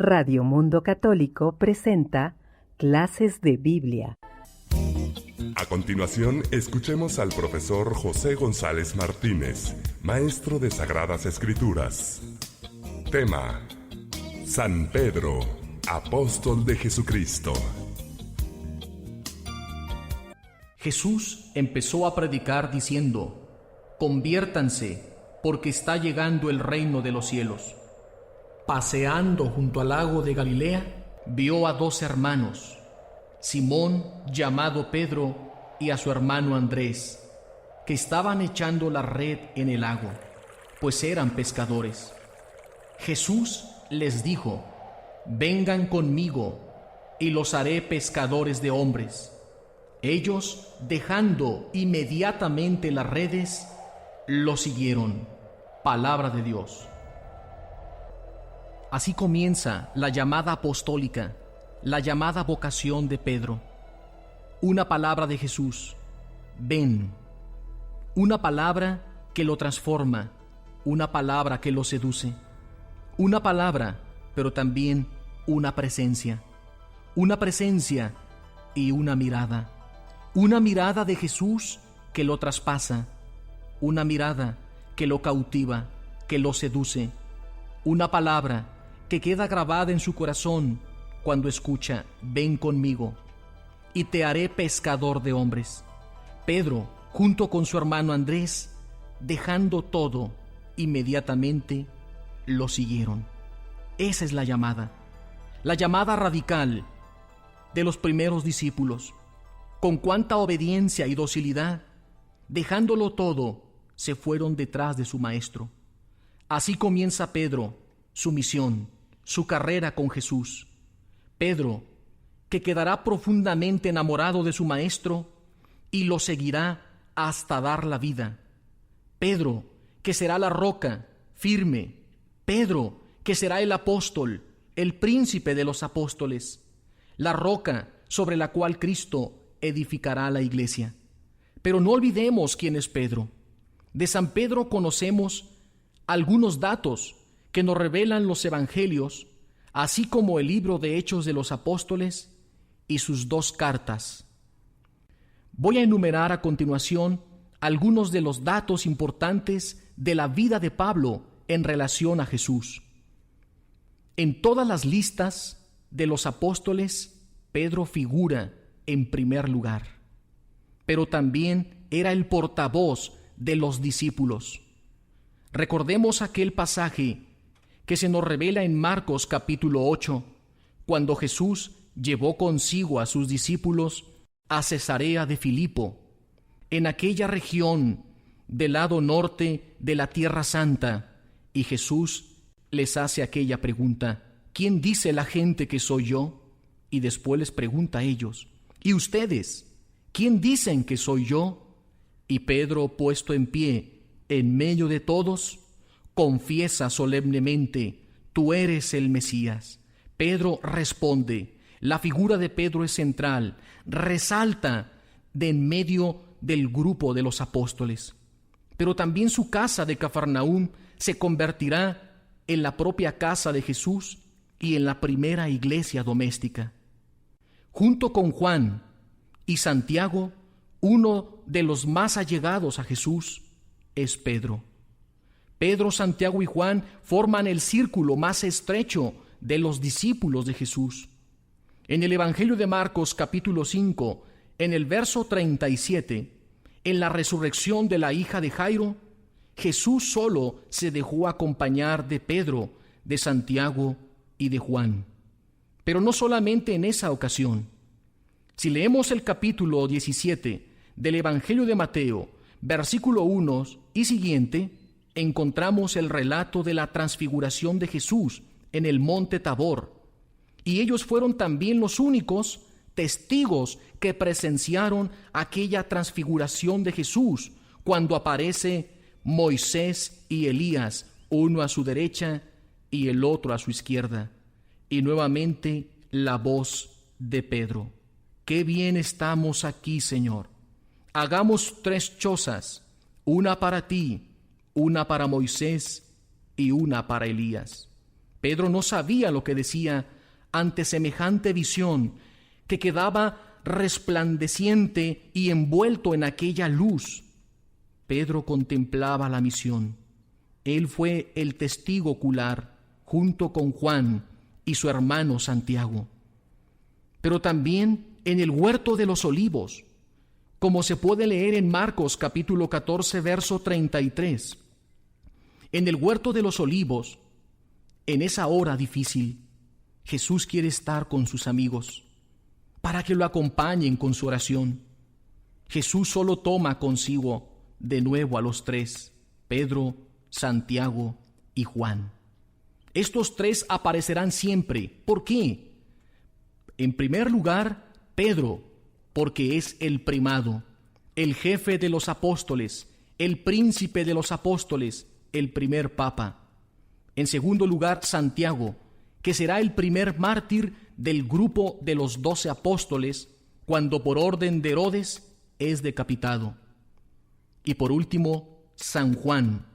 Radio Mundo Católico presenta Clases de Biblia. A continuación, escuchemos al profesor José González Martínez, maestro de Sagradas Escrituras. Tema: San Pedro, apóstol de Jesucristo. Jesús empezó a predicar diciendo: conviértanse, porque está llegando el reino de los cielos. Paseando junto al lago de Galilea, vio a dos hermanos, Simón, llamado Pedro, y a su hermano Andrés, que estaban echando la red en el lago, pues eran pescadores. Jesús les dijo: vengan conmigo, y los haré pescadores de hombres. Ellos, dejando inmediatamente las redes, lo siguieron. Palabra de Dios. Así comienza la llamada apostólica, la llamada vocación de Pedro. Una palabra de Jesús: ven. Una palabra que lo transforma, una palabra que lo seduce. Una palabra, pero también una presencia. Una presencia y una mirada. Una mirada de Jesús que lo traspasa. Una mirada que lo cautiva, que lo seduce. Una palabra que queda grabada en su corazón cuando escucha: ven conmigo, y te haré pescador de hombres. Pedro, junto con su hermano Andrés, dejando todo, inmediatamente lo siguieron. Esa es la llamada radical de los primeros discípulos. Con cuánta obediencia y docilidad, dejándolo todo, se fueron detrás de su maestro. Así comienza Pedro su misión, su carrera con Jesús. Pedro, que quedará profundamente enamorado de su maestro y lo seguirá hasta dar la vida. Pedro, que será la roca firme. Pedro, que será el apóstol, el príncipe de los apóstoles, la roca sobre la cual Cristo edificará la iglesia. Pero no olvidemos quién es Pedro. De San Pedro conocemos algunos datos que nos revelan los evangelios, así como el libro de Hechos de los Apóstoles y sus dos cartas. Voy a enumerar a continuación algunos de los datos importantes de la vida de Pablo en relación a Jesús. En todas las listas de los apóstoles, Pedro figura en primer lugar, pero también era el portavoz de los discípulos. Recordemos aquel pasaje que se nos revela en Marcos capítulo 8, cuando Jesús llevó consigo a sus discípulos a Cesarea de Filipo, en aquella región del lado norte de la Tierra Santa, y Jesús les hace aquella pregunta: ¿quién dice la gente que soy yo? Y después les pregunta a ellos: ¿y ustedes? ¿Quién dicen que soy yo? Y Pedro, puesto en pie en medio de todos, confiesa solemnemente: tú eres el Mesías. Pedro responde. La figura de Pedro es central, resalta de en medio del grupo de los apóstoles. Pero también su casa de Cafarnaúm se convertirá en la propia casa de Jesús y en la primera iglesia doméstica. Junto con Juan y Santiago, uno de los más allegados a Jesús es Pedro. Pedro, Santiago y Juan forman el círculo más estrecho de los discípulos de Jesús. En el Evangelio de Marcos capítulo 5, en el verso 37, en la resurrección de la hija de Jairo, Jesús solo se dejó acompañar de Pedro, de Santiago y de Juan. Pero no solamente en esa ocasión. Si leemos el capítulo 17 del Evangelio de Mateo, versículo 1 y siguiente, encontramos el relato de la transfiguración de Jesús en el monte Tabor. Y ellos fueron también los únicos testigos que presenciaron aquella transfiguración de Jesús, cuando aparece Moisés y Elías, uno a su derecha y el otro a su izquierda. Y nuevamente la voz de Pedro: qué bien estamos aquí, Señor. Hagamos 3 chozas, una para ti, una para Moisés y una para Elías. Pedro no sabía lo que decía ante semejante visión que quedaba resplandeciente y envuelto en aquella luz. Pedro contemplaba la misión. Él fue el testigo ocular junto con Juan y su hermano Santiago. Pero también en el huerto de los olivos, como se puede leer en Marcos capítulo 14, verso 33. En el huerto de los olivos, en esa hora difícil, Jesús quiere estar con sus amigos para que lo acompañen con su oración. Jesús solo toma consigo de nuevo a los tres, Pedro, Santiago y Juan. Estos tres aparecerán siempre. ¿Por qué? En primer lugar, Pedro, porque es el primado, el jefe de los apóstoles, el príncipe de los apóstoles, el primer papa. En segundo lugar, Santiago, que será el primer mártir del grupo de los 12 apóstoles, cuando por orden de Herodes es decapitado. Y por último, San Juan,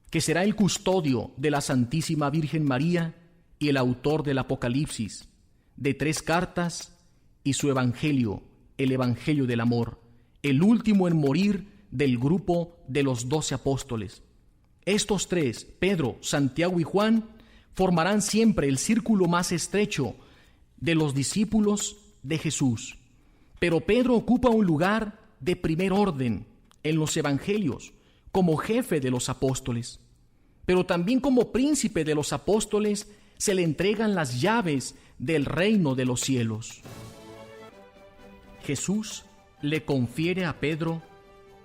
que será el custodio de la Santísima Virgen María y el autor del Apocalipsis, de 3 cartas y su evangelio, el evangelio del amor, el último en morir del grupo de los 12 apóstoles. Estos tres, Pedro, Santiago y Juan, formarán siempre el círculo más estrecho de los discípulos de Jesús. Pero Pedro ocupa un lugar de primer orden en los evangelios, como jefe de los apóstoles. Pero también como príncipe de los apóstoles se le entregan las llaves del reino de los cielos. Jesús le confiere a Pedro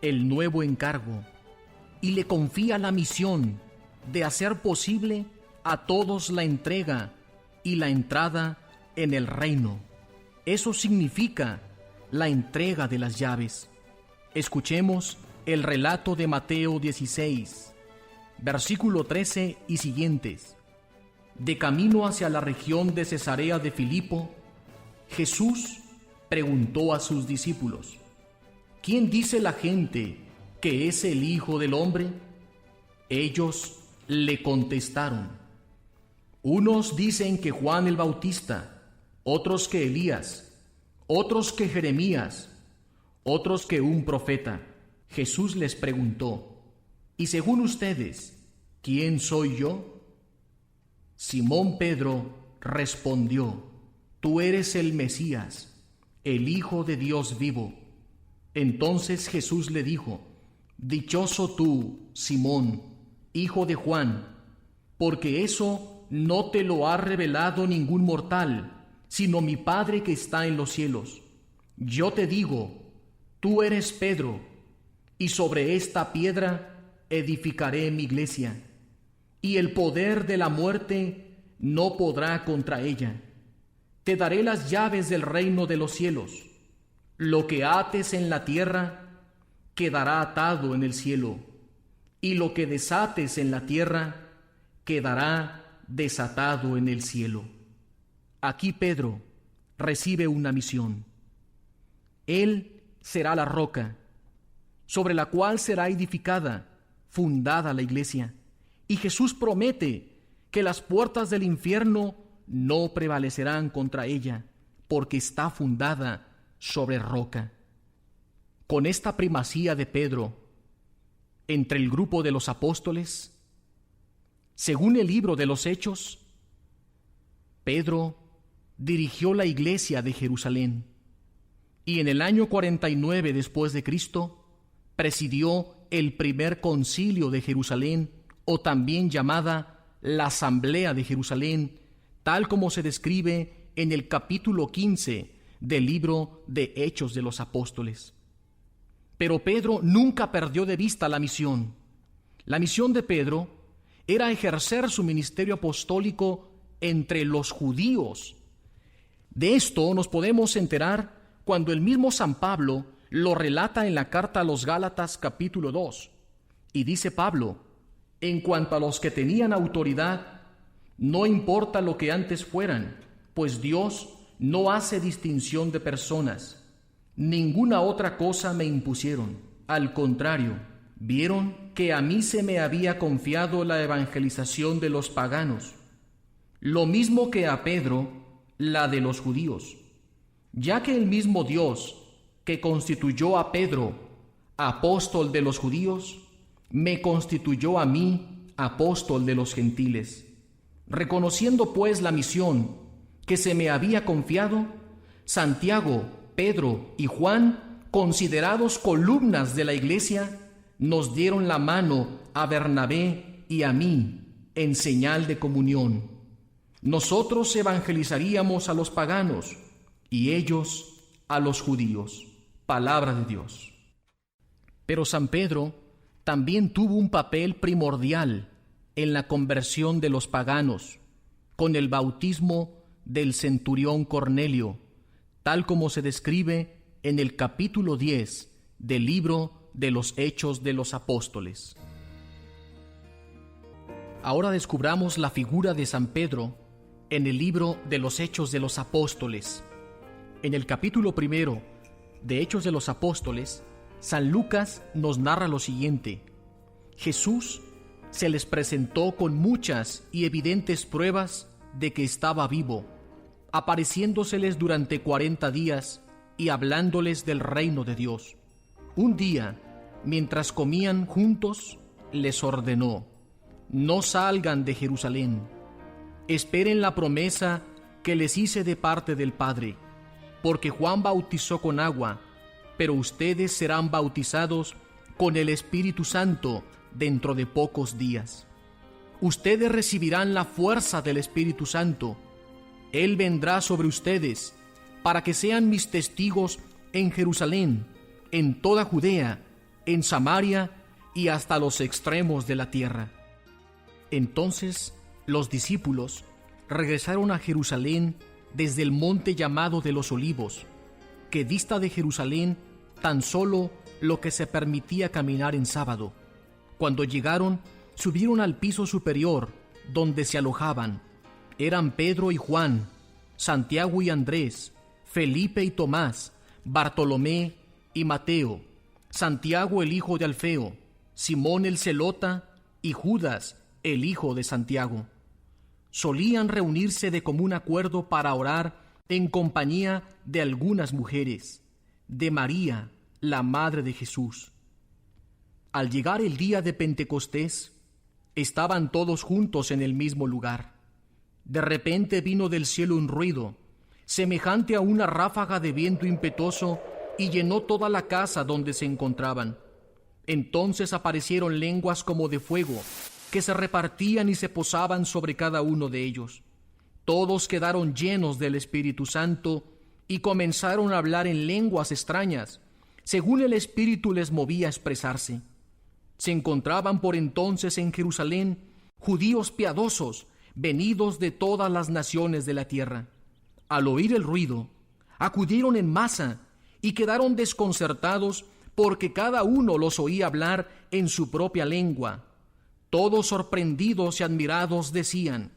el nuevo encargo y le confía la misión de hacer posible a todos la entrega y la entrada en el reino. Eso significa la entrega de las llaves. Escuchemos el relato de Mateo 16, versículo 13 y siguientes. De camino hacia la región de Cesarea de Filipo, Jesús preguntó a sus discípulos: ¿Quién dice la gente que es el Hijo del Hombre? Ellos le contestaron: unos dicen que Juan el Bautista, otros que Elías, otros que Jeremías, otros que un profeta. Jesús les preguntó: ¿y según ustedes, quién soy yo? Simón Pedro respondió: tú eres el Mesías, el Hijo de Dios vivo. Entonces Jesús le dijo: dichoso tú, Simón, hijo de Juan, porque eso no te lo ha revelado ningún mortal, sino mi Padre que está en los cielos. Yo te digo, tú eres Pedro, y sobre esta piedra edificaré mi iglesia, y el poder de la muerte no podrá contra ella. Te daré las llaves del reino de los cielos. Lo que ates en la tierra quedará atado en el cielo, y lo que desates en la tierra quedará desatado en el cielo. Aquí Pedro recibe una misión. Él será la roca sobre la cual será edificada, fundada la iglesia. Y Jesús promete que las puertas del infierno no prevalecerán contra ella, porque está fundada sobre roca. Con esta primacía de Pedro entre el grupo de los apóstoles, según el libro de los Hechos, Pedro dirigió la iglesia de Jerusalén y en el año 49 después de Cristo presidió el primer concilio de Jerusalén, o también llamada la Asamblea de Jerusalén, tal como se describe en el capítulo 15 del libro de Hechos de los Apóstoles. Pero Pedro nunca perdió de vista la misión. La misión de Pedro era ejercer su ministerio apostólico entre los judíos. De esto nos podemos enterar cuando el mismo San Pablo lo relata en la carta a los Gálatas capítulo 2. Y dice Pablo: en cuanto a los que tenían autoridad, no importa lo que antes fueran, pues Dios no hace distinción de personas. Ninguna otra cosa me impusieron. Al contrario, vieron que a mí se me había confiado la evangelización de los paganos, lo mismo que a Pedro, la de los judíos, ya que el mismo Dios que constituyó a Pedro apóstol de los judíos, me constituyó a mí apóstol de los gentiles. Reconociendo pues la misión que se me había confiado, Santiago, Pedro y Juan, considerados columnas de la iglesia, nos dieron la mano a Bernabé y a mí en señal de comunión. Nosotros evangelizaríamos a los paganos y ellos a los judíos. Palabra de Dios. Pero San Pedro también tuvo un papel primordial en la conversión de los paganos, con el bautismo del centurión Cornelio, tal como se describe en el capítulo 10 del libro de los Hechos de los Apóstoles. Ahora descubramos la figura de San Pedro en el libro de los Hechos de los Apóstoles. En el capítulo 1 de Hechos de los Apóstoles, San Lucas nos narra lo siguiente: Jesús se les presentó con muchas y evidentes pruebas de que estaba vivo, apareciéndoseles durante 40 días y hablándoles del reino de Dios. Un día, mientras comían juntos, les ordenó: no salgan de Jerusalén, esperen la promesa que les hice de parte del Padre, porque Juan bautizó con agua, pero ustedes serán bautizados con el Espíritu Santo dentro de pocos días. Ustedes recibirán la fuerza del Espíritu Santo. Él vendrá sobre ustedes para que sean mis testigos en Jerusalén, en toda Judea, en Samaria y hasta los extremos de la tierra. Entonces los discípulos regresaron a Jerusalén desde el monte llamado de los Olivos, que dista de Jerusalén tan solo lo que se permitía caminar en sábado. Cuando llegaron, subieron al piso superior, donde se alojaban. Eran Pedro y Juan, Santiago y Andrés, Felipe y Tomás, Bartolomé y Mateo, Santiago el hijo de Alfeo, Simón el Zelota y Judas el hijo de Santiago. Solían reunirse de común acuerdo para orar en compañía de algunas mujeres, de María, la madre de Jesús. Al llegar el día de Pentecostés, estaban todos juntos en el mismo lugar. De repente vino del cielo un ruido, semejante a una ráfaga de viento impetuoso, y llenó toda la casa donde se encontraban. Entonces aparecieron lenguas como de fuego, que se repartían y se posaban sobre cada uno de ellos. Todos quedaron llenos del Espíritu Santo y comenzaron a hablar en lenguas extrañas, según el Espíritu les movía a expresarse. Se encontraban por entonces en Jerusalén judíos piadosos, venidos de todas las naciones de la tierra. Al oír el ruido, acudieron en masa y quedaron desconcertados porque cada uno los oía hablar en su propia lengua. Todos sorprendidos y admirados decían: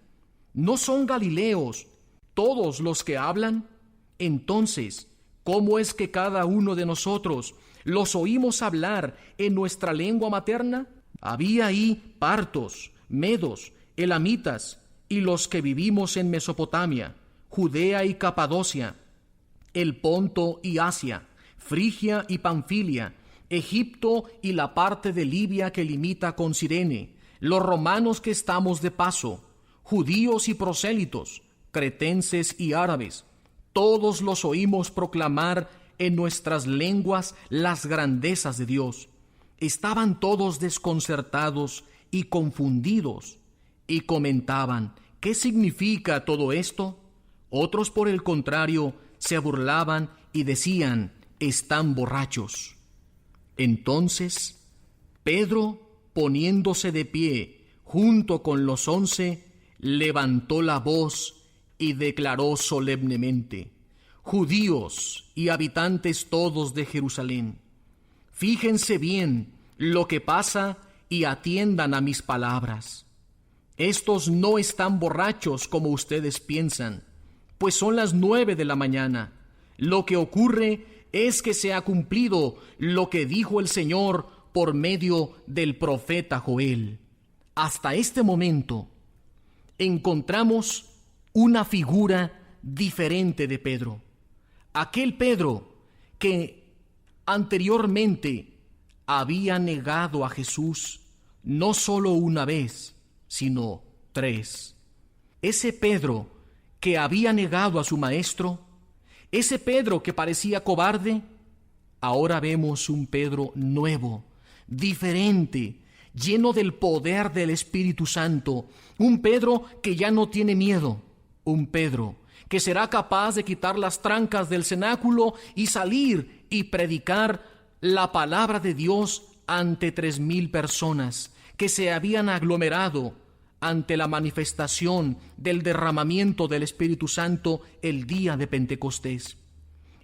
¿no son galileos todos los que hablan? Entonces, ¿cómo es que cada uno de nosotros los oímos hablar en nuestra lengua materna? Había ahí partos, medos, elamitas y los que vivimos en Mesopotamia, Judea y Capadocia, el Ponto y Asia, Frigia y Panfilia, Egipto y la parte de Libia que limita con Cirene, los romanos que estamos de paso, judíos y prosélitos, cretenses y árabes. Todos los oímos proclamar en nuestras lenguas las grandezas de Dios. Estaban todos desconcertados y confundidos, y comentaban: ¿qué significa todo esto? Otros, por el contrario, se burlaban y decían: están borrachos. Entonces Pedro, poniéndose de pie junto con los 11, levantó la voz y declaró solemnemente: judíos y habitantes todos de Jerusalén, fíjense bien lo que pasa y atiendan a mis palabras. Estos no están borrachos como ustedes piensan, pues son las 9 de la mañana. Lo que ocurre es que se ha cumplido lo que dijo el Señor por medio del profeta Joel. Hasta este momento encontramos una figura diferente de Pedro. Aquel Pedro que anteriormente había negado a Jesús no solo una vez, sino 3. Ese Pedro que había negado a su maestro, ese Pedro que parecía cobarde, ahora vemos un Pedro nuevo, diferente, lleno del poder del Espíritu Santo, un Pedro que ya no tiene miedo, un Pedro que será capaz de quitar las trancas del cenáculo y salir y predicar la palabra de Dios ante 3,000 personas que se habían aglomerado ante la manifestación del derramamiento del Espíritu Santo el día de Pentecostés.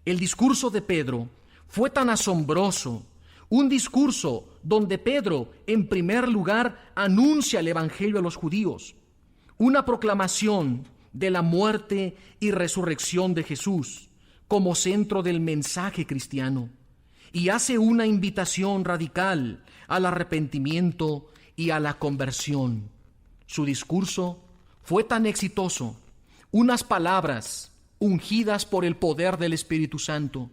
El discurso de Pedro fue tan asombroso, un discurso donde Pedro, en primer lugar, anuncia el Evangelio a los judíos, una proclamación de la muerte y resurrección de Jesús como centro del mensaje cristiano, y hace una invitación radical al arrepentimiento y a la conversión. Su discurso fue tan exitoso, unas palabras ungidas por el poder del Espíritu Santo,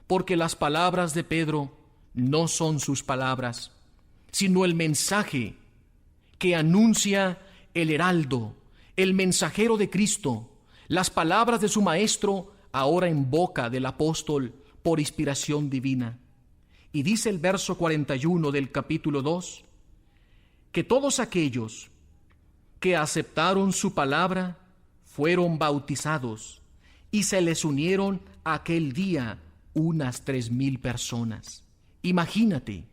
porque las palabras de Pedro no son sus palabras, sino el mensaje que anuncia el heraldo, el mensajero de Cristo, las palabras de su maestro ahora en boca del apóstol por inspiración divina. Y dice el verso 41 del capítulo 2, que todos aquellos que aceptaron su palabra fueron bautizados y se les unieron aquel día unas 3,000 personas. Imagínate,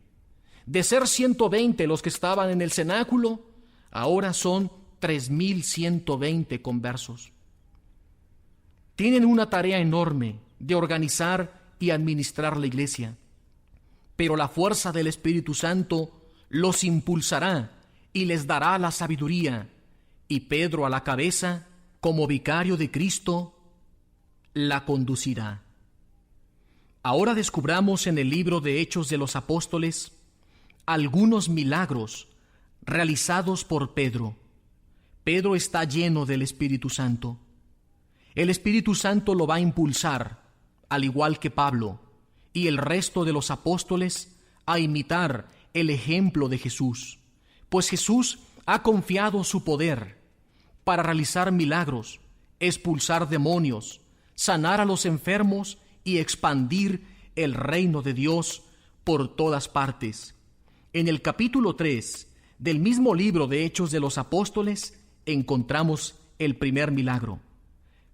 de ser 120 los que estaban en el cenáculo, ahora son 3,120 conversos. Tienen una tarea enorme de organizar y administrar la iglesia, pero la fuerza del Espíritu Santo los impulsará y les dará la sabiduría, y Pedro a la cabeza, como vicario de Cristo, la conducirá. Ahora descubramos en el libro de Hechos de los Apóstoles algunos milagros realizados por Pedro. Pedro está lleno del Espíritu Santo. El Espíritu Santo lo va a impulsar, al igual que Pablo y el resto de los apóstoles, a imitar el ejemplo de Jesús, pues Jesús ha confiado su poder para realizar milagros, expulsar demonios, sanar a los enfermos y expandir el reino de Dios por todas partes. En el capítulo 3 del mismo libro de Hechos de los Apóstoles encontramos el primer milagro.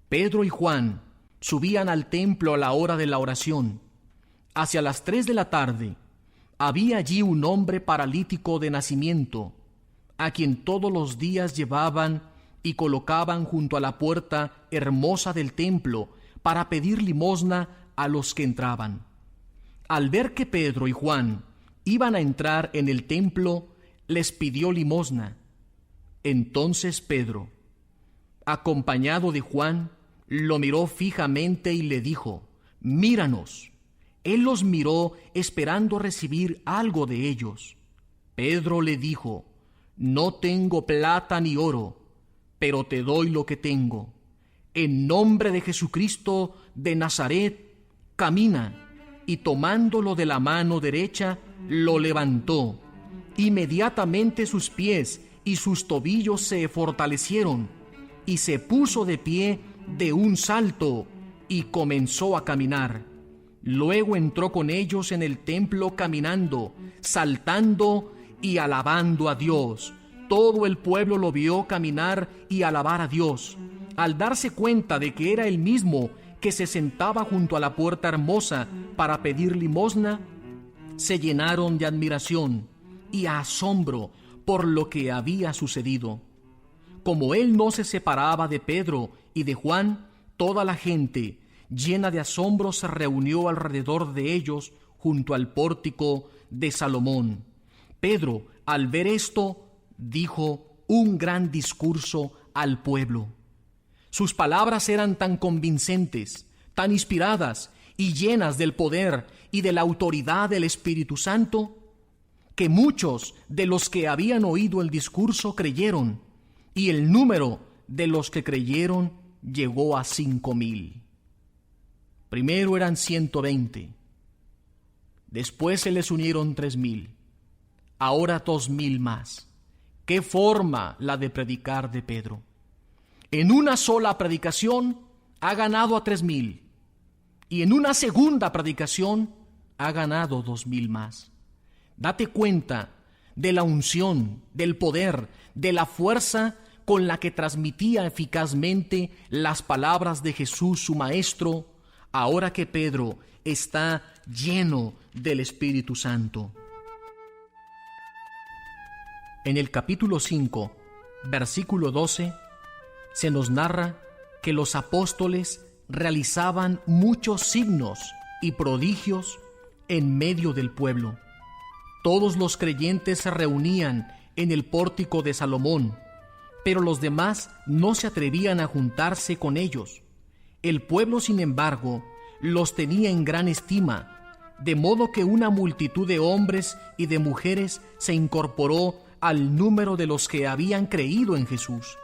Pedro y Juan subían al templo a la hora de la oración. Hacia las 3 de la tarde había allí un hombre paralítico de nacimiento, a quien todos los días llevaban y colocaban junto a la puerta hermosa del templo para pedir limosna a los que entraban. Al ver que Pedro y Juan iban a entrar en el templo, les pidió limosna. Entonces Pedro, acompañado de Juan, lo miró fijamente y le dijo: «Míranos». Él los miró esperando recibir algo de ellos. Pedro le dijo: «No tengo plata ni oro, pero te doy lo que tengo. En nombre de Jesucristo de Nazaret, camina». Y tomándolo de la mano derecha, lo levantó. Inmediatamente sus pies y sus tobillos se fortalecieron, y se puso de pie de un salto y comenzó a caminar. Luego entró con ellos en el templo caminando, saltando y alabando a Dios. Todo el pueblo lo vio caminar y alabar a Dios. Al darse cuenta de que era el mismo que se sentaba junto a la puerta hermosa para pedir limosna, se llenaron de admiración y asombro por lo que había sucedido. Como él no se separaba de Pedro y de Juan, toda la gente, llena de asombro, se reunió alrededor de ellos junto al pórtico de Salomón. Pedro, al ver esto, dijo un gran discurso al pueblo. Sus palabras eran tan convincentes, tan inspiradas y llenas del poder y de la autoridad del Espíritu Santo, que muchos de los que habían oído el discurso creyeron, y el número de los que creyeron llegó a 5,000. Primero eran 120. Después se les unieron 3,000. Ahora 2,000 más. ¿Qué forma la de predicar de Pedro? En una sola predicación ha ganado a 3,000. Y en una segunda predicación ha ganado 2,000 más. Date cuenta de la unción, del poder, de la fuerza con la que transmitía eficazmente las palabras de Jesús, su Maestro, ahora que Pedro está lleno del Espíritu Santo. En el capítulo 5, versículo 12, se nos narra que los apóstoles realizaban muchos signos y prodigios en medio del pueblo. Todos los creyentes se reunían en el pórtico de Salomón, pero los demás no se atrevían a juntarse con ellos. El pueblo, sin embargo, los tenía en gran estima, de modo que una multitud de hombres y de mujeres se incorporó al número de los que habían creído en Jesús.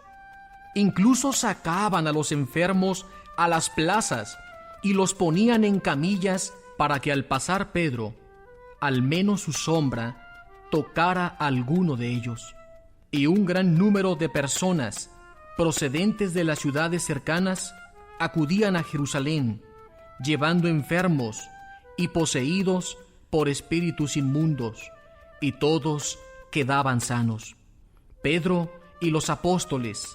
Incluso sacaban a los enfermos a las plazas y los ponían en camillas para que al pasar Pedro, al menos su sombra tocara a alguno de ellos. Y un gran número de personas procedentes de las ciudades cercanas acudían a Jerusalén, llevando enfermos y poseídos por espíritus inmundos, y todos quedaban sanos. Pedro y los apóstoles,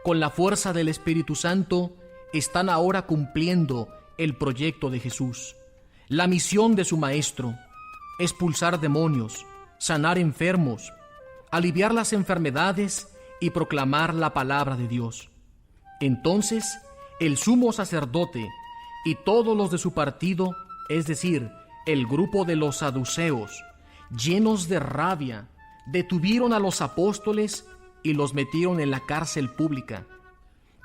con la fuerza del Espíritu Santo, están ahora cumpliendo el proyecto de Jesús, la misión de su Maestro: expulsar demonios, sanar enfermos, aliviar las enfermedades y proclamar la palabra de Dios. Entonces, el sumo sacerdote y todos los de su partido, es decir, el grupo de los saduceos, llenos de rabia, detuvieron a los apóstoles y los metieron en la cárcel pública.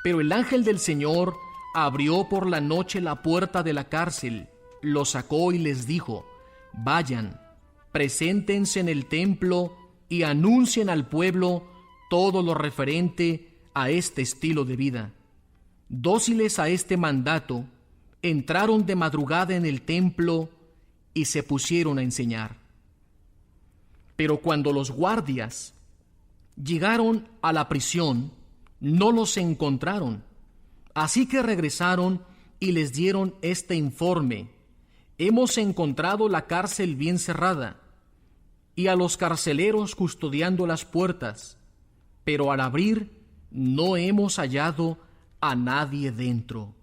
Pero el ángel del Señor abrió por la noche la puerta de la cárcel, los sacó y les dijo: vayan, preséntense en el templo y anuncien al pueblo todo lo referente a este estilo de vida. Dóciles a este mandato, entraron de madrugada en el templo y se pusieron a enseñar. Pero cuando los guardias llegaron a la prisión, no los encontraron. Así que regresaron y les dieron este informe: hemos encontrado la cárcel bien cerrada y a los carceleros custodiando las puertas, pero al abrir no hemos hallado a nadie dentro.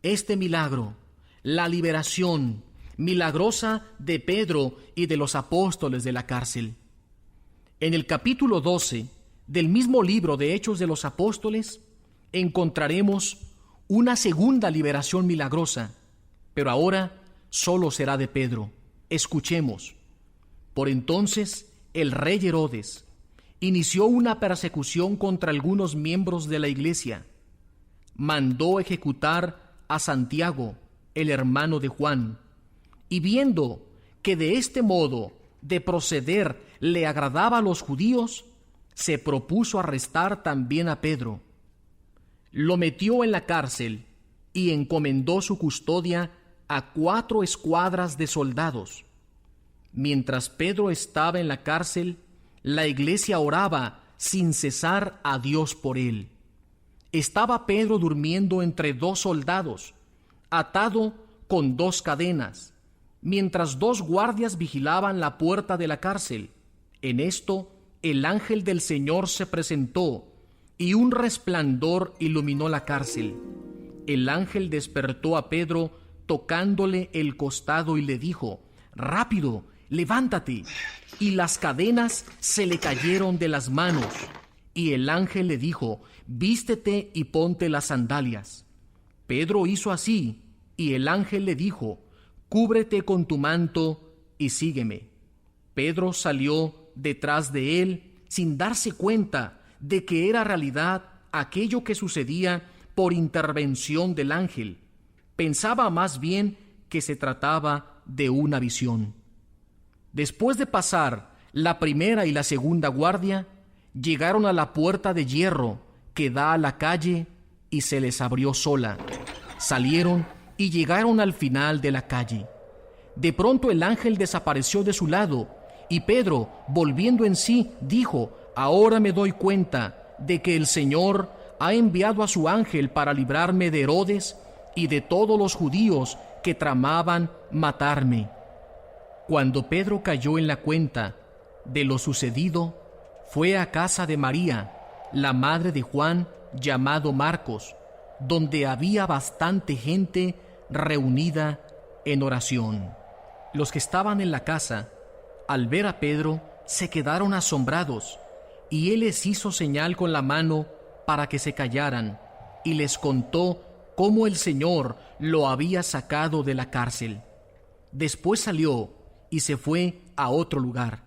Este milagro, la liberación milagrosa de Pedro y de los apóstoles de la cárcel. En el capítulo 12 del mismo libro de Hechos de los Apóstoles encontraremos una segunda liberación milagrosa, pero ahora solo será de Pedro. Escuchemos. Por entonces el rey Herodes inició una persecución contra algunos miembros de la iglesia. Mandó ejecutar a Santiago, el hermano de Juan, y viendo que de este modo de proceder le agradaba a los judíos, se propuso arrestar también a Pedro. Lo metió en la cárcel y encomendó su custodia a 4 escuadras de soldados. Mientras Pedro estaba en la cárcel, la iglesia oraba sin cesar a Dios por él. Estaba Pedro durmiendo entre 2 soldados, atado con 2 cadenas, mientras 2 guardias vigilaban la puerta de la cárcel. En esto, el ángel del Señor se presentó, y un resplandor iluminó la cárcel. El ángel despertó a Pedro tocándole el costado y le dijo: «Rápido, levántate». Y las cadenas se le cayeron de las manos. Y el ángel le dijo: «Vístete y ponte las sandalias». Pedro hizo así, y el ángel le dijo: «Cúbrete con tu manto y sígueme». Pedro salió detrás de él sin darse cuenta de que era realidad aquello que sucedía por intervención del ángel. Pensaba más bien que se trataba de una visión. Después de pasar la primera y la segunda guardia, llegaron a la puerta de hierro que da a la calle, y se les abrió sola. Salieron y llegaron al final de la calle. De pronto el ángel desapareció de su lado, y Pedro, volviendo en sí, dijo: «Ahora me doy cuenta de que el Señor ha enviado a su ángel para librarme de Herodes y de todos los judíos que tramaban matarme». Cuando Pedro cayó en la cuenta de lo sucedido, fue a casa de María, la madre de Juan, llamado Marcos, donde había bastante gente reunida en oración. Los que estaban en la casa, al ver a Pedro, se quedaron asombrados, y él les hizo señal con la mano para que se callaran, y les contó cómo el Señor lo había sacado de la cárcel. Después salió y se fue a otro lugar.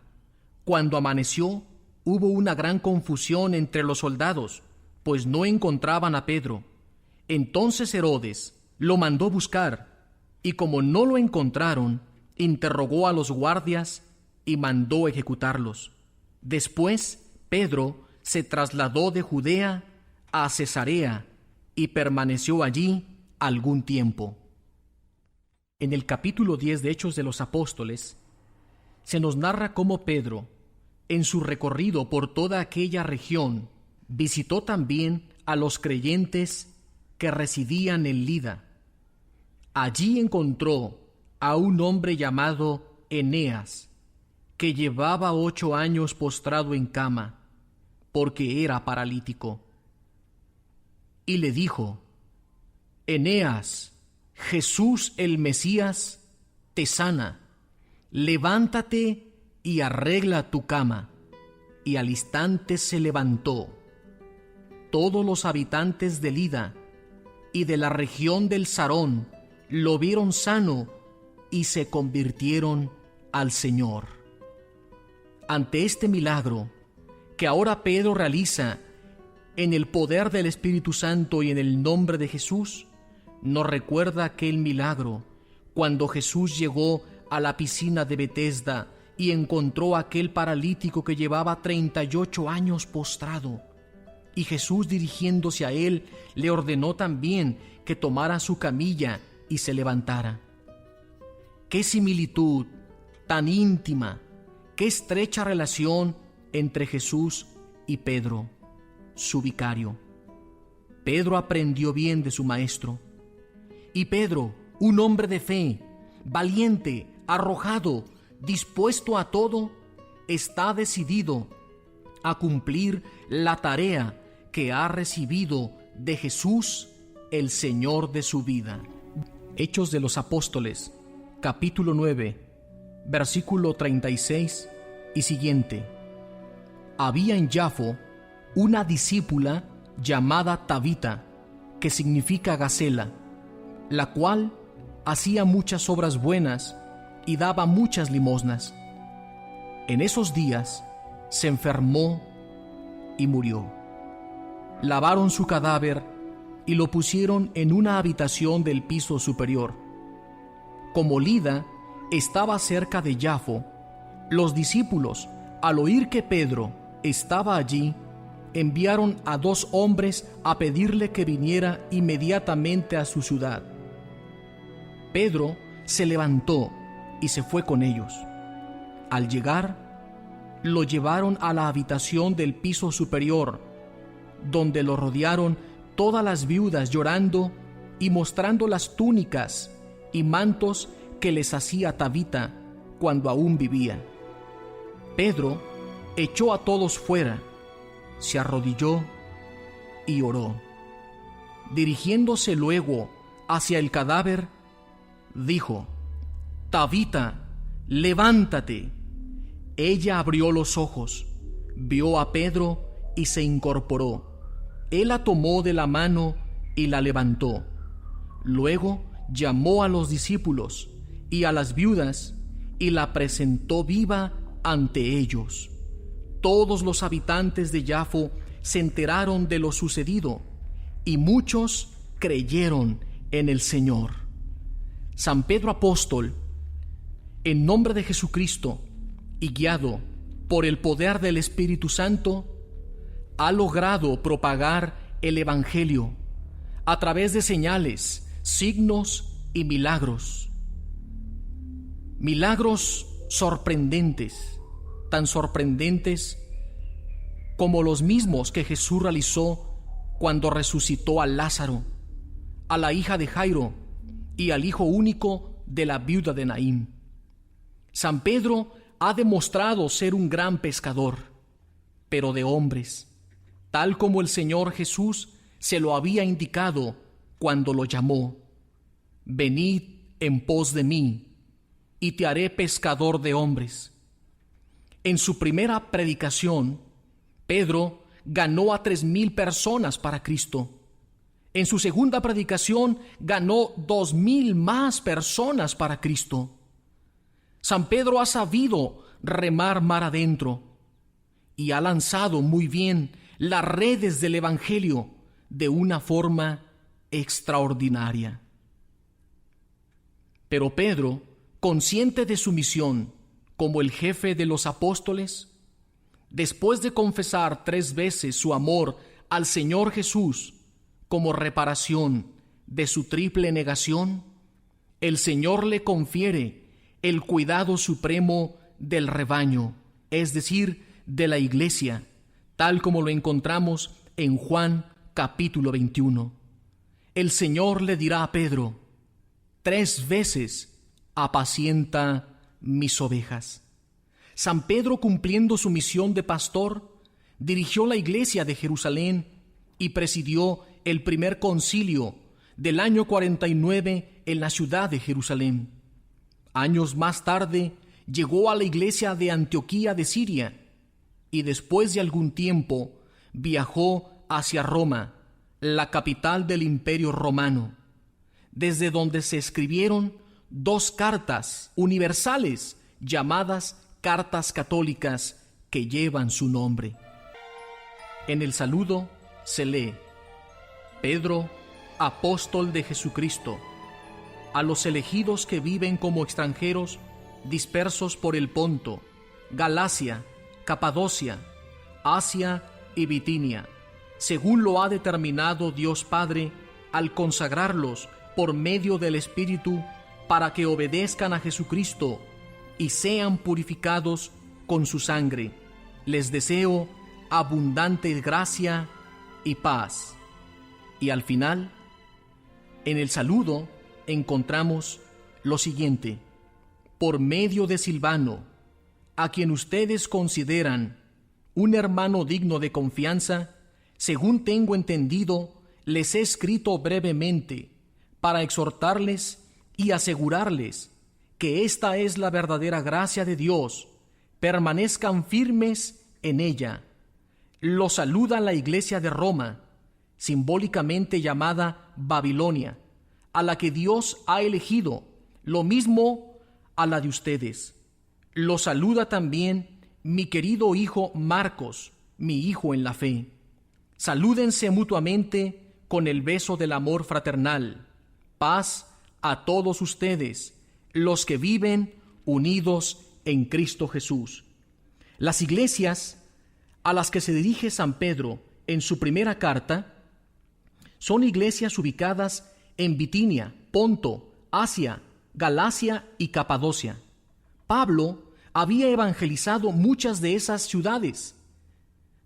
Cuando amaneció, hubo una gran confusión entre los soldados, pues no encontraban a Pedro. Entonces Herodes lo mandó buscar, y como no lo encontraron, interrogó a los guardias y mandó ejecutarlos. Después Pedro se trasladó de Judea a Cesarea y permaneció allí algún tiempo. En el capítulo 10 de Hechos de los Apóstoles se nos narra cómo Pedro, en su recorrido por toda aquella región, visitó también a los creyentes que residían en Lida. Allí encontró a un hombre llamado Eneas, que llevaba 8 años postrado en cama, porque era paralítico. Y le dijo: «Eneas, Jesús el Mesías te sana. Levántate y arregla tu cama». Y al instante se levantó. Todos los habitantes de Lida y de la región del Sarón lo vieron sano y se convirtieron al Señor. Ante este milagro que ahora Pedro realiza en el poder del Espíritu Santo y en el nombre de Jesús, nos recuerda aquel milagro cuando Jesús llegó a la piscina de Betesda y encontró a aquel paralítico que llevaba 38 años postrado. Y Jesús, dirigiéndose a él, le ordenó también que tomara su camilla y se levantara. ¡Qué similitud tan íntima! ¡Qué estrecha relación entre Jesús y Pedro, su vicario! Pedro aprendió bien de su maestro. Y Pedro, un hombre de fe, valiente, arrojado, dispuesto a todo, está decidido a cumplir la tarea que ha recibido de Jesús, el Señor de su vida. Hechos de los Apóstoles, capítulo 9, versículo 36 y siguiente. Había en Jafo una discípula llamada Tabita, que significa Gacela, la cual hacía muchas obras buenas y daba muchas limosnas. En esos días se enfermó y murió. Lavaron su cadáver y lo pusieron en una habitación del piso superior. Como Lida estaba cerca de Jafo, los discípulos, al oír que Pedro estaba allí, enviaron a 2 hombres a pedirle que viniera inmediatamente a su ciudad. Pedro se levantó y se fue con ellos. Al llegar, lo llevaron a la habitación del piso superior, donde lo rodearon todas las viudas llorando y mostrando las túnicas y mantos que les hacía Tabita cuando aún vivía. Pedro echó a todos fuera, se arrodilló y oró. Dirigiéndose luego hacia el cadáver, dijo: «Tabita, levántate». Ella abrió los ojos, vio a Pedro y se incorporó. Él la tomó de la mano y la levantó. Luego llamó a los discípulos y a las viudas y la presentó viva ante ellos. Todos los habitantes de Jafo se enteraron de lo sucedido y muchos creyeron en el Señor. San Pedro apóstol, en nombre de Jesucristo y guiado por el poder del Espíritu Santo, ha logrado propagar el Evangelio a través de señales, signos y milagros. Milagros sorprendentes, tan sorprendentes como los mismos que Jesús realizó cuando resucitó a Lázaro, a la hija de Jairo y al hijo único de la viuda de Naín. San Pedro ha demostrado ser un gran pescador, pero de hombres, tal como el Señor Jesús se lo había indicado cuando lo llamó: venid en pos de mí, y te haré pescador de hombres. En su primera predicación, Pedro ganó a 3,000 personas para Cristo. En su segunda predicación, ganó 2,000 más personas para Cristo. San Pedro ha sabido remar mar adentro y ha lanzado muy bien las redes del Evangelio de una forma extraordinaria. Pero Pedro, consciente de su misión como el jefe de los apóstoles, después de confesar 3 veces su amor al Señor Jesús como reparación de su triple negación, el Señor le confiere el cuidado supremo del rebaño, es decir, de la iglesia, tal como lo encontramos en Juan capítulo 21. El Señor le dirá a Pedro: 3 veces apacienta mis ovejas. San Pedro, cumpliendo su misión de pastor, dirigió la iglesia de Jerusalén y presidió el primer concilio del año 49 en la ciudad de Jerusalén. Años más tarde llegó a la iglesia de Antioquía de Siria y después de algún tiempo viajó hacia Roma, la capital del Imperio Romano, desde donde se escribieron 2 cartas universales llamadas cartas católicas que llevan su nombre. En el saludo se lee: Pedro, apóstol de Jesucristo, a los elegidos que viven como extranjeros dispersos por el Ponto, Galacia, Capadocia, Asia y Bitinia, según lo ha determinado Dios Padre al consagrarlos por medio del Espíritu para que obedezcan a Jesucristo y sean purificados con su sangre. Les deseo abundante gracia y paz. Y al final, en el saludo, encontramos lo siguiente: por medio de Silvano, a quien ustedes consideran un hermano digno de confianza, según tengo entendido, les he escrito brevemente para exhortarles y asegurarles que esta es la verdadera gracia de Dios. Permanezcan firmes en ella. Los saluda la iglesia de Roma, simbólicamente llamada Babilonia, a la que Dios ha elegido, lo mismo a la de ustedes. Los saluda también mi querido hijo Marcos, mi hijo en la fe. Salúdense mutuamente con el beso del amor fraternal. Paz a todos ustedes, los que viven unidos en Cristo Jesús. Las iglesias a las que se dirige San Pedro en su primera carta son iglesias ubicadas en Bitinia, Ponto, Asia, Galacia y Capadocia. Pablo había evangelizado muchas de esas ciudades.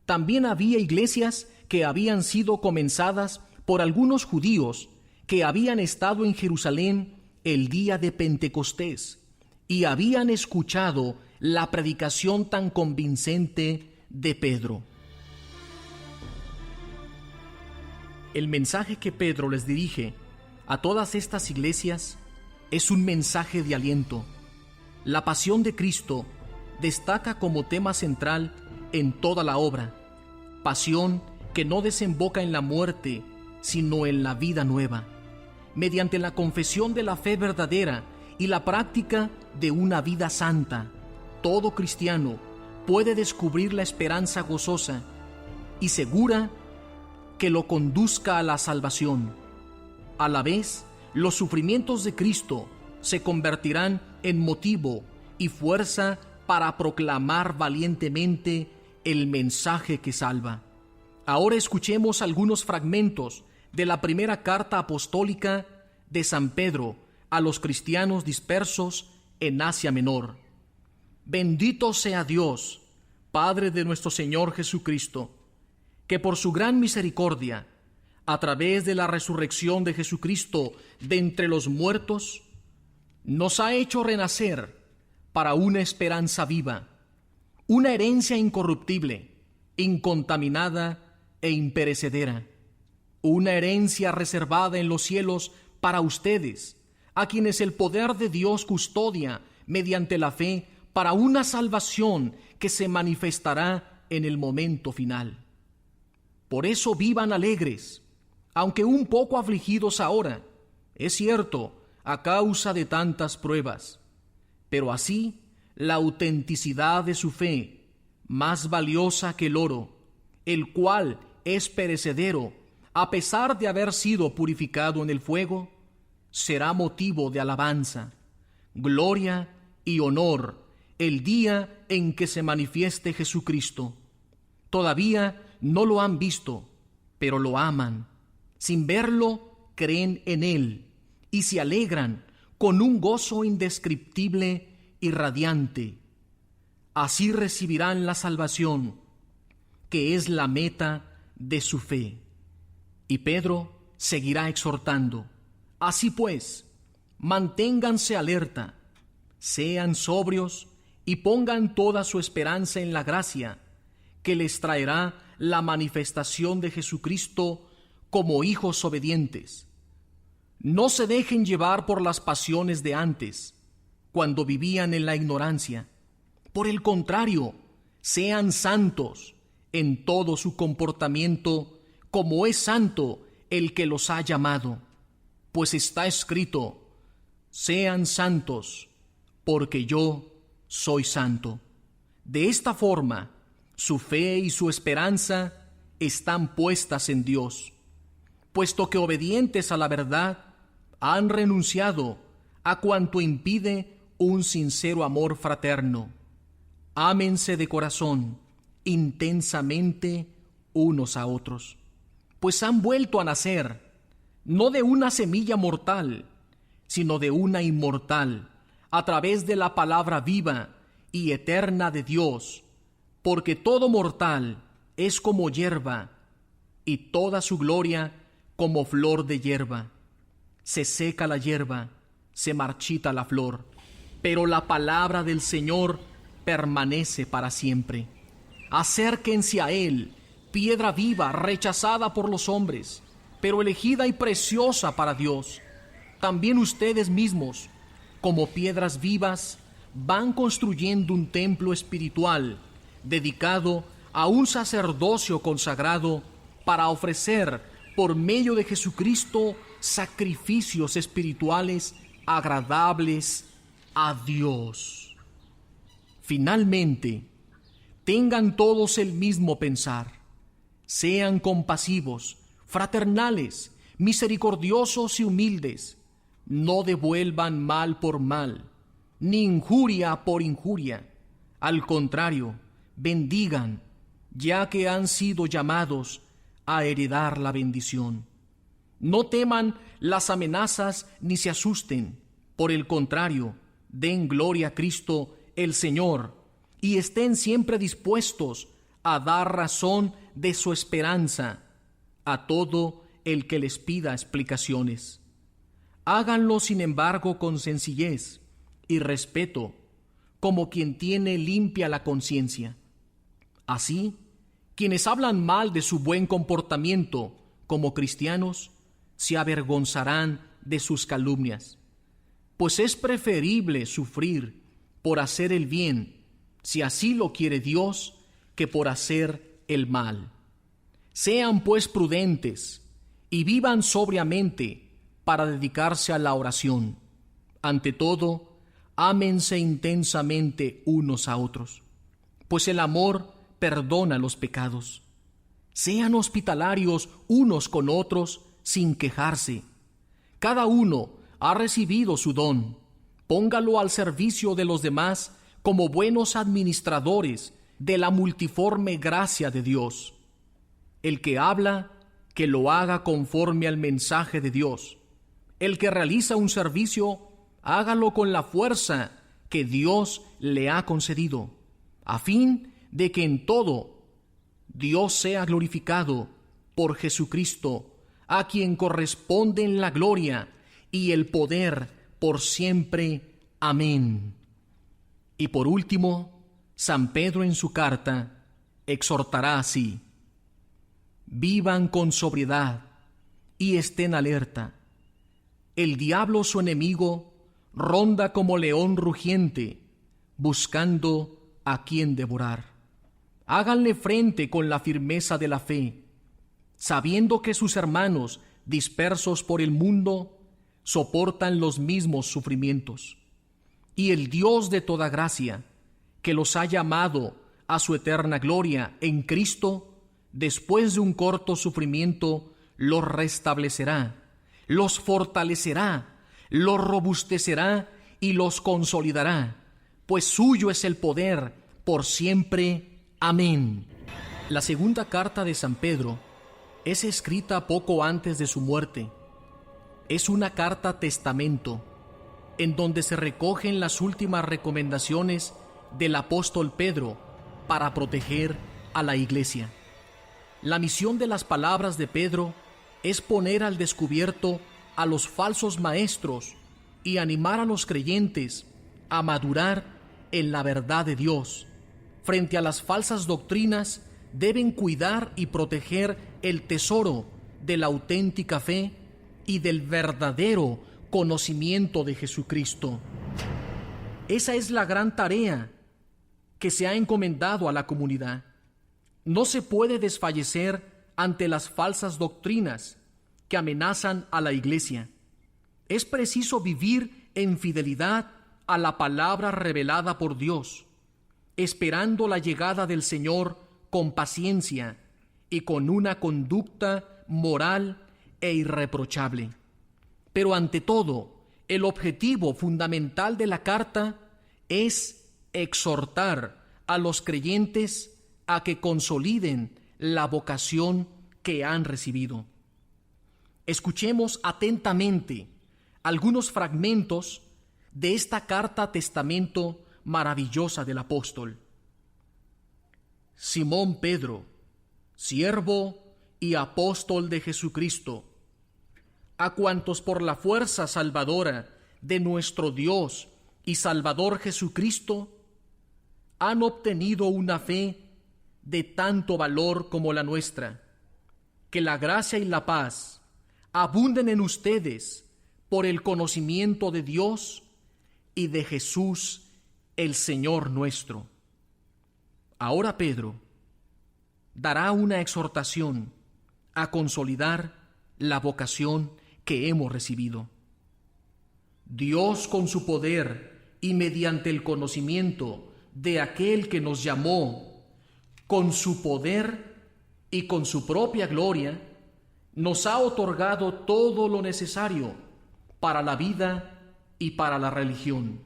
También había iglesias que habían sido comenzadas por algunos judíos que habían estado en Jerusalén el día de Pentecostés y habían escuchado la predicación tan convincente de Pedro. El mensaje que Pedro les dirige a todas estas iglesias es un mensaje de aliento. La pasión de Cristo destaca como tema central en toda la obra, pasión que no desemboca en la muerte, sino en la vida nueva, mediante la confesión de la fe verdadera y la práctica de una vida santa. Todo cristiano puede descubrir la esperanza gozosa y segura que lo conduzca a la salvación. A la vez, los sufrimientos de Cristo se convertirán en motivo y fuerza para proclamar valientemente el mensaje que salva. Ahora escuchemos algunos fragmentos de la primera carta apostólica de San Pedro a los cristianos dispersos en Asia Menor. Bendito sea Dios, Padre de nuestro Señor Jesucristo, que por su gran misericordia, a través de la resurrección de Jesucristo de entre los muertos, nos ha hecho renacer para una esperanza viva, una herencia incorruptible, incontaminada e imperecedera, una herencia reservada en los cielos para ustedes, a quienes el poder de Dios custodia mediante la fe para una salvación que se manifestará en el momento final. Por eso vivan alegres, aunque un poco afligidos ahora, es cierto, a causa de tantas pruebas, pero así la autenticidad de su fe, más valiosa que el oro, el cual es perecedero, a pesar de haber sido purificado en el fuego, será motivo de alabanza, gloria y honor el día en que se manifieste Jesucristo. Todavía no lo han visto, pero lo aman. Sin verlo, creen en Él y se alegran con un gozo indescriptible y radiante. Así recibirán la salvación, que es la meta de su fe. Y Pedro seguirá exhortando. Así pues, manténganse alerta, sean sobrios y pongan toda su esperanza en la gracia que les traerá la manifestación de Jesucristo como hijos obedientes. No se dejen llevar por las pasiones de antes, cuando vivían en la ignorancia. Por el contrario, sean santos en todo su comportamiento, como es santo el que los ha llamado. Pues está escrito: sean santos, porque yo soy santo. De esta forma, su fe y su esperanza están puestas en Dios, puesto que obedientes a la verdad, han renunciado a cuanto impide un sincero amor fraterno. Ámense de corazón, intensamente unos a otros, pues han vuelto a nacer, no de una semilla mortal, sino de una inmortal, a través de la palabra viva y eterna de Dios, porque todo mortal es como hierba, y toda su gloria como flor de hierba. Se seca la hierba, se marchita la flor, pero la palabra del Señor permanece para siempre. Acérquense a Él, piedra viva, rechazada por los hombres, pero elegida y preciosa para Dios. También ustedes mismos, como piedras vivas, van construyendo un templo espiritual dedicado a un sacerdocio consagrado para ofrecer por medio de Jesucristo sacrificios espirituales agradables a Dios. Finalmente, tengan todos el mismo pensar, sean compasivos, fraternales, misericordiosos y humildes, no devuelvan mal por mal, ni injuria por injuria. Al contrario, bendigan, ya que han sido llamados a heredar la bendición. No teman las amenazas ni se asusten. Por el contrario, den gloria a Cristo el Señor y estén siempre dispuestos a dar razón de su esperanza a todo el que les pida explicaciones. Háganlo, sin embargo, con sencillez y respeto, como quien tiene limpia la conciencia. Así, quienes hablan mal de su buen comportamiento como cristianos se avergonzarán de sus calumnias, pues es preferible sufrir por hacer el bien, si así lo quiere Dios, que por hacer el mal. Sean pues prudentes y vivan sobriamente para dedicarse a la oración. Ante todo, ámense intensamente unos a otros, pues el amor perdona los pecados. Sean hospitalarios unos con otros sin quejarse. Cada uno ha recibido su don. Póngalo al servicio de los demás como buenos administradores de la multiforme gracia de Dios. El que habla, que lo haga conforme al mensaje de Dios. El que realiza un servicio, hágalo con la fuerza que Dios le ha concedido, a fin de que en todo Dios sea glorificado por Jesucristo, a quien corresponden la gloria y el poder por siempre. Amén. Y por último, San Pedro en su carta exhortará así: vivan con sobriedad y estén alerta. El diablo, su enemigo, ronda como león rugiente, buscando a quien devorar. Háganle frente con la firmeza de la fe, sabiendo que sus hermanos, dispersos por el mundo, soportan los mismos sufrimientos. Y el Dios de toda gracia, que los ha llamado a su eterna gloria en Cristo, después de un corto sufrimiento, los restablecerá, los fortalecerá, los robustecerá y los consolidará, pues suyo es el poder por siempre. Amén. La segunda carta de San Pedro es escrita poco antes de su muerte. Es una carta testamento, en donde se recogen las últimas recomendaciones del apóstol Pedro para proteger a la Iglesia. La misión de las palabras de Pedro es poner al descubierto a los falsos maestros y animar a los creyentes a madurar en la verdad de Dios. Frente a las falsas doctrinas, deben cuidar y proteger el tesoro de la auténtica fe y del verdadero conocimiento de Jesucristo. Esa es la gran tarea que se ha encomendado a la comunidad. No se puede desfallecer ante las falsas doctrinas que amenazan a la Iglesia. Es preciso vivir en fidelidad a la palabra revelada por Dios, esperando la llegada del Señor con paciencia y con una conducta moral e irreprochable. Pero ante todo, el objetivo fundamental de la carta es exhortar a los creyentes a que consoliden la vocación que han recibido. Escuchemos atentamente algunos fragmentos de esta carta testamento maravillosa del apóstol. Simón Pedro, siervo y apóstol de Jesucristo, a cuantos por la fuerza salvadora de nuestro Dios y Salvador Jesucristo han obtenido una fe de tanto valor como la nuestra, que la gracia y la paz abunden en ustedes por el conocimiento de Dios y de Jesús el Señor nuestro. Ahora Pedro dará una exhortación a consolidar la vocación que hemos recibido. Dios, con su poder y mediante el conocimiento de aquel que nos llamó, con su poder y con su propia gloria, nos ha otorgado todo lo necesario para la vida y para la religión.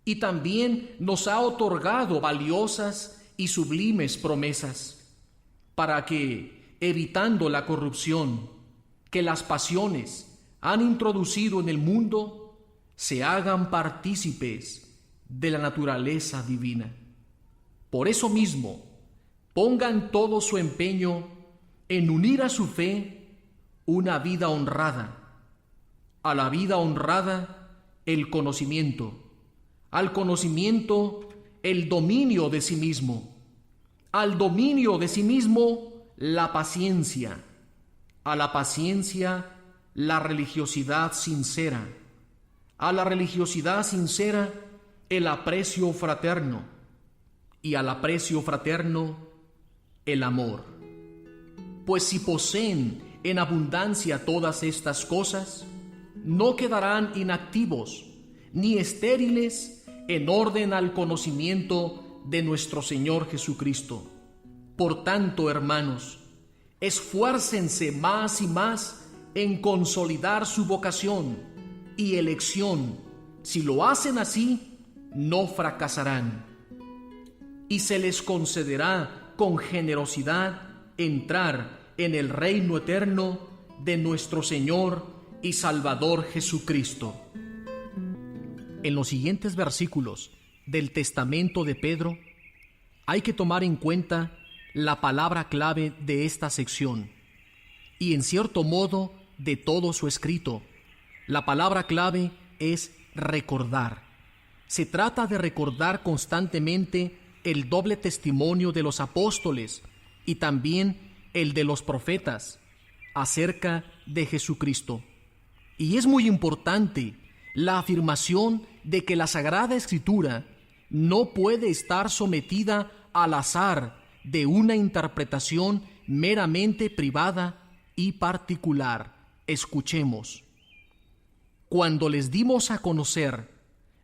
Y también nos ha otorgado valiosas y sublimes promesas, para que, evitando la corrupción que las pasiones han introducido en el mundo, se hagan partícipes de la naturaleza divina. Por eso mismo, pongan todo su empeño en unir a su fe una vida honrada, a la vida honrada el conocimiento, al conocimiento el dominio de sí mismo, al dominio de sí mismo la paciencia, a la paciencia la religiosidad sincera, a la religiosidad sincera el aprecio fraterno, y al aprecio fraterno el amor. Pues si poseen en abundancia todas estas cosas, no quedarán inactivos ni estériles en orden al conocimiento de nuestro Señor Jesucristo. Por tanto, hermanos, esfuércense más y más en consolidar su vocación y elección. Si lo hacen así, no fracasarán, y se les concederá con generosidad entrar en el reino eterno de nuestro Señor y Salvador Jesucristo. En los siguientes versículos del Testamento de Pedro, hay que tomar en cuenta la palabra clave de esta sección y, en cierto modo, de todo su escrito. La palabra clave es recordar. Se trata de recordar constantemente el doble testimonio de los apóstoles y también el de los profetas acerca de Jesucristo. Y es muy importante la afirmación de que la Sagrada Escritura no puede estar sometida al azar de una interpretación meramente privada y particular. Escuchemos. Cuando les dimos a conocer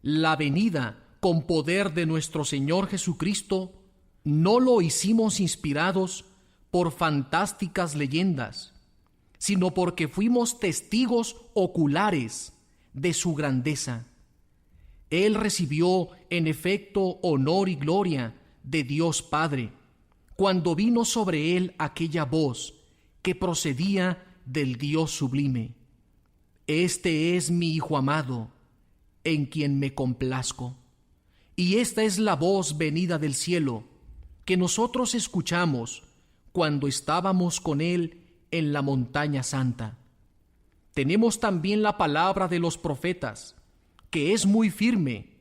la venida con poder de nuestro Señor Jesucristo, no lo hicimos inspirados por fantásticas leyendas, sino porque fuimos testigos oculares de su grandeza. Él recibió, en efecto, honor y gloria de Dios Padre, cuando vino sobre él aquella voz que procedía del Dios sublime. Este es mi Hijo amado, en quien me complazco. Y esta es la voz venida del cielo, que nosotros escuchamos cuando estábamos con él en la montaña santa. Tenemos también la palabra de los profetas, que es muy firme,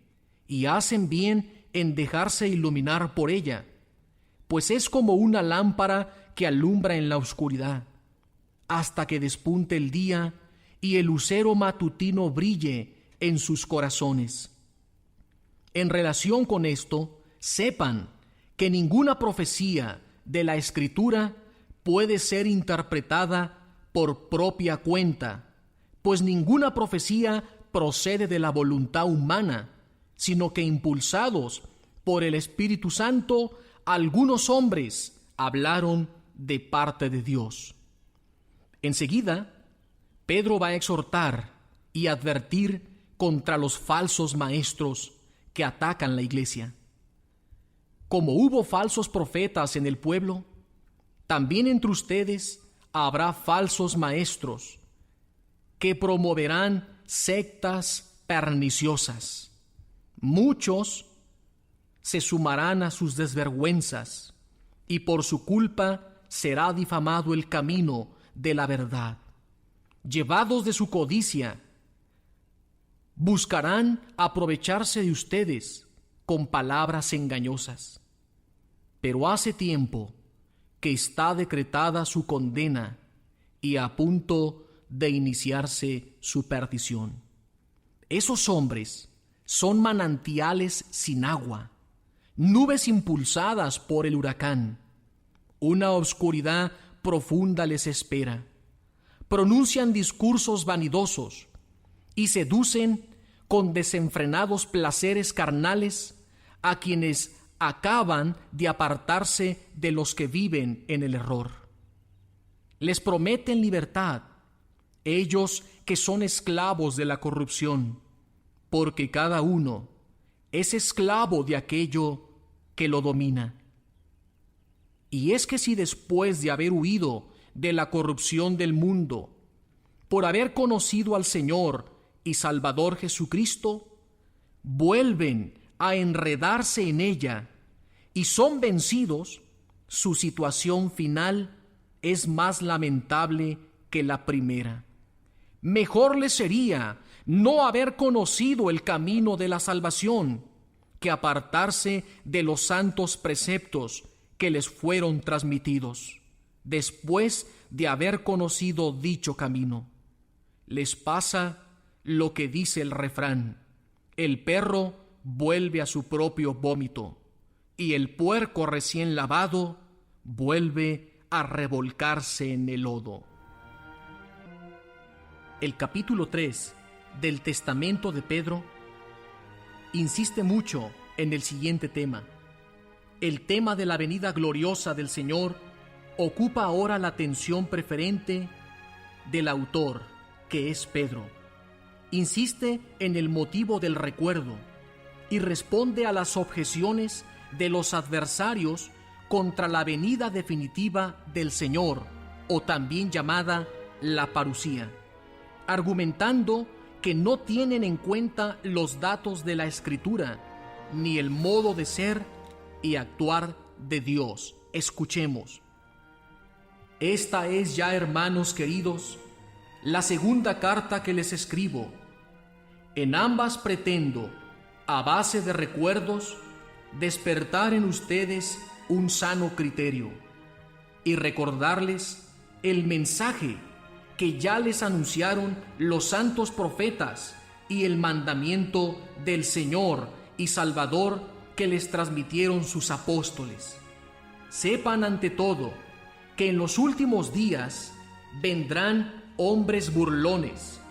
y hacen bien en dejarse iluminar por ella, pues es como una lámpara que alumbra en la oscuridad, hasta que despunte el día y el lucero matutino brille en sus corazones. En relación con esto, sepan que ninguna profecía de la Escritura puede ser interpretada por propia cuenta, pues ninguna profecía procede de la voluntad humana, sino que impulsados por el Espíritu Santo, algunos hombres hablaron de parte de Dios. Enseguida, Pedro va a exhortar y advertir contra los falsos maestros que atacan la iglesia. Como hubo falsos profetas en el pueblo, también entre ustedes habrá falsos maestros que promoverán sectas perniciosas. Muchos se sumarán a sus desvergüenzas y por su culpa será difamado el camino de la verdad. Llevados de su codicia, buscarán aprovecharse de ustedes con palabras engañosas. Pero hace tiempo que está decretada su condena y a punto de iniciarse su perdición. Esos hombres son manantiales sin agua, nubes impulsadas por el huracán. Una oscuridad profunda les espera. Pronuncian discursos vanidosos y seducen con desenfrenados placeres carnales a quienes acaban de apartarse de los que viven en el error. Les prometen libertad, ellos que son esclavos de la corrupción, porque cada uno es esclavo de aquello que lo domina. Y es que si después de haber huido de la corrupción del mundo, por haber conocido al Señor y Salvador Jesucristo, vuelven a enredarse en ella y son vencidos, su situación final es más lamentable que la primera. Mejor les sería no haber conocido el camino de la salvación que apartarse de los santos preceptos que les fueron transmitidos, después de haber conocido dicho camino. Les pasa lo que dice el refrán: el perro vuelve a su propio vómito y el puerco recién lavado vuelve a revolcarse en el lodo. El capítulo 3 del Testamento de Pedro insiste mucho en el siguiente tema. El tema de la venida gloriosa del Señor ocupa ahora la atención preferente del autor, que es Pedro. Insiste en el motivo del recuerdo y responde a las objeciones de los adversarios contra la venida definitiva del Señor, o también llamada la parusía, argumentando que no tienen en cuenta los datos de la Escritura, ni el modo de ser y actuar de Dios. Escuchemos. Esta es ya, hermanos queridos, la segunda carta que les escribo. En ambas pretendo, a base de recuerdos, despertar en ustedes un sano criterio y recordarles el mensaje que ya les anunciaron los santos profetas y el mandamiento del Señor y Salvador que les transmitieron sus apóstoles. Sepan ante todo que en los últimos días vendrán hombres burlones,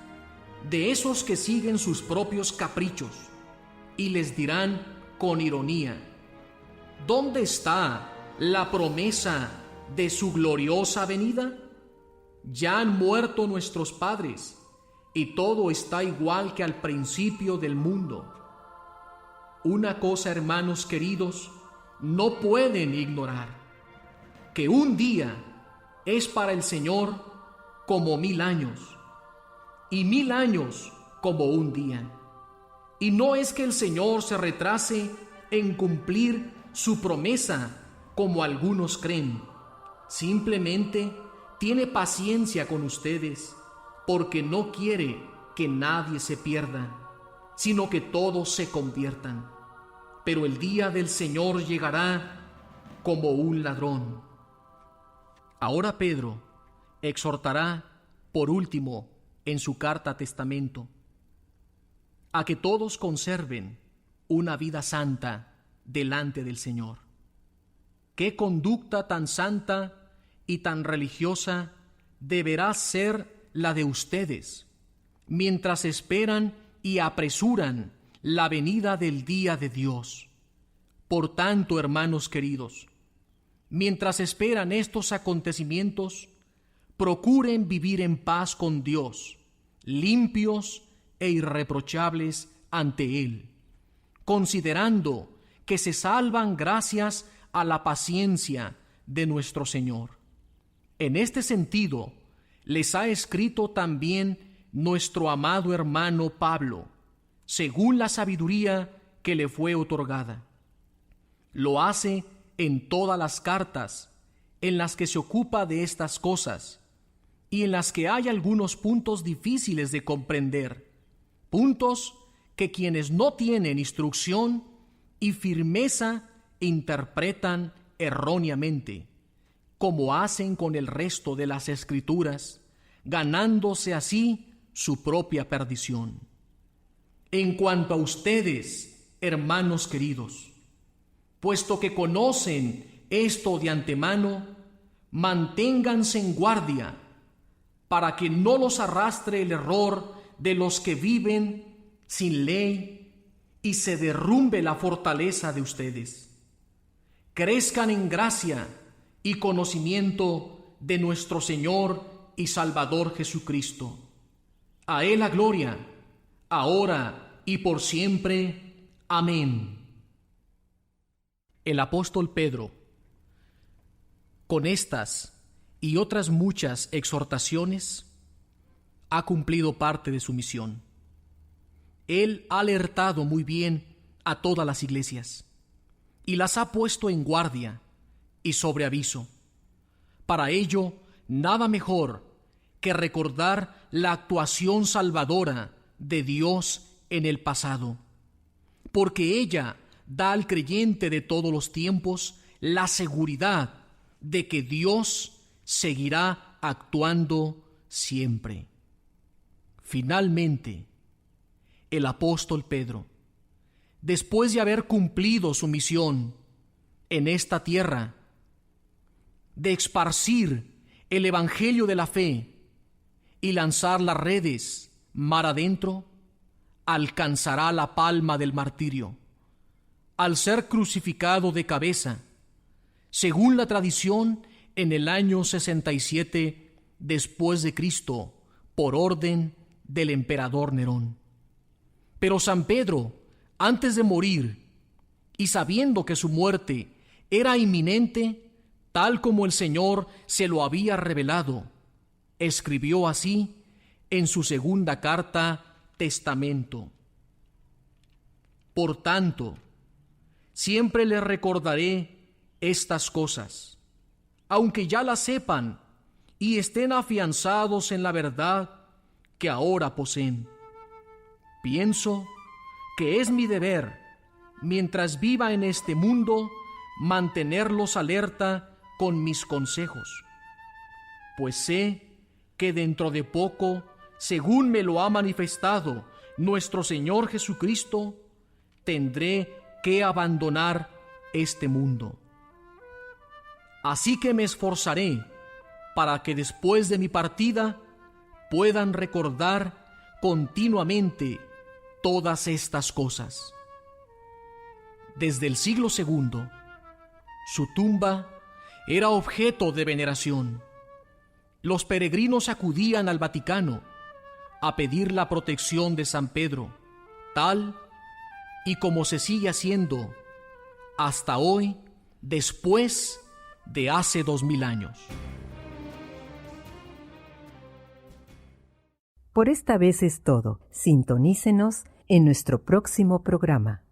de esos que siguen sus propios caprichos, y les dirán con ironía: ¿dónde está la promesa de su gloriosa venida? Ya han muerto nuestros padres, y todo está igual que al principio del mundo. Una cosa, hermanos queridos, no pueden ignorar: que un día es para el Señor como 1000 años, y 1000 años como un día. Y no es que el Señor se retrase en cumplir su promesa, como algunos creen. Simplemente tiene paciencia con ustedes, porque no quiere que nadie se pierda, sino que todos se conviertan. Pero el día del Señor llegará como un ladrón. Ahora Pedro exhortará, por último, en su carta testamento, a que todos conserven una vida santa delante del Señor. ¿Qué conducta tan santa y tan religiosa deberá ser la de ustedes mientras esperan y apresuran la venida del día de Dios? Por tanto, hermanos queridos, mientras esperan estos acontecimientos, procuren vivir en paz con Dios, limpios e irreprochables ante Él, considerando que se salvan gracias a la paciencia de nuestro Señor. En este sentido, les ha escrito también nuestro amado hermano Pablo, según la sabiduría que le fue otorgada. Lo hace en todas las cartas en las que se ocupa de estas cosas y en las que hay algunos puntos difíciles de comprender, puntos que quienes no tienen instrucción y firmeza interpretan erróneamente, como hacen con el resto de las Escrituras, ganándose así su propia perdición. En cuanto a ustedes, hermanos queridos, puesto que conocen esto de antemano, manténganse en guardia para que no los arrastre el error de los que viven sin ley y se derrumbe la fortaleza de ustedes. Crezcan en gracia y conocimiento de nuestro Señor y Salvador Jesucristo. A Él la gloria, ahora y por siempre. Amén. El apóstol Pedro, con estas y otras muchas exhortaciones, ha cumplido parte de su misión. Él ha alertado muy bien a todas las iglesias y las ha puesto en guardia y sobre aviso. Para ello, nada mejor que recordar la actuación salvadora de Dios en el pasado, porque ella da al creyente de todos los tiempos la seguridad de que Dios seguirá actuando siempre. Finalmente, el apóstol Pedro, después de haber cumplido su misión en esta tierra, de esparcir el evangelio de la fe y lanzar las redes mar adentro, alcanzará la palma del martirio, al ser crucificado de cabeza, según la tradición, en el año 67 después de Cristo, por orden del emperador Nerón. Pero San Pedro, antes de morir, y sabiendo que su muerte era inminente, tal como el Señor se lo había revelado. Escribió así en su segunda carta, Testamento. Por tanto, siempre les recordaré estas cosas, aunque ya las sepan y estén afianzados en la verdad que ahora poseen. Pienso que es mi deber, mientras viva en este mundo, mantenerlos alerta con mis consejos, pues sé que dentro de poco, según me lo ha manifestado nuestro Señor Jesucristo, tendré que abandonar este mundo. Así que me esforzaré para que después de mi partida puedan recordar continuamente todas estas cosas. Desde el siglo II, su tumba era objeto de veneración. Los peregrinos acudían al Vaticano a pedir la protección de San Pedro, tal y como se sigue haciendo hasta hoy, después de hace 2000 años. Por esta vez es todo. Sintonícenos en nuestro próximo programa.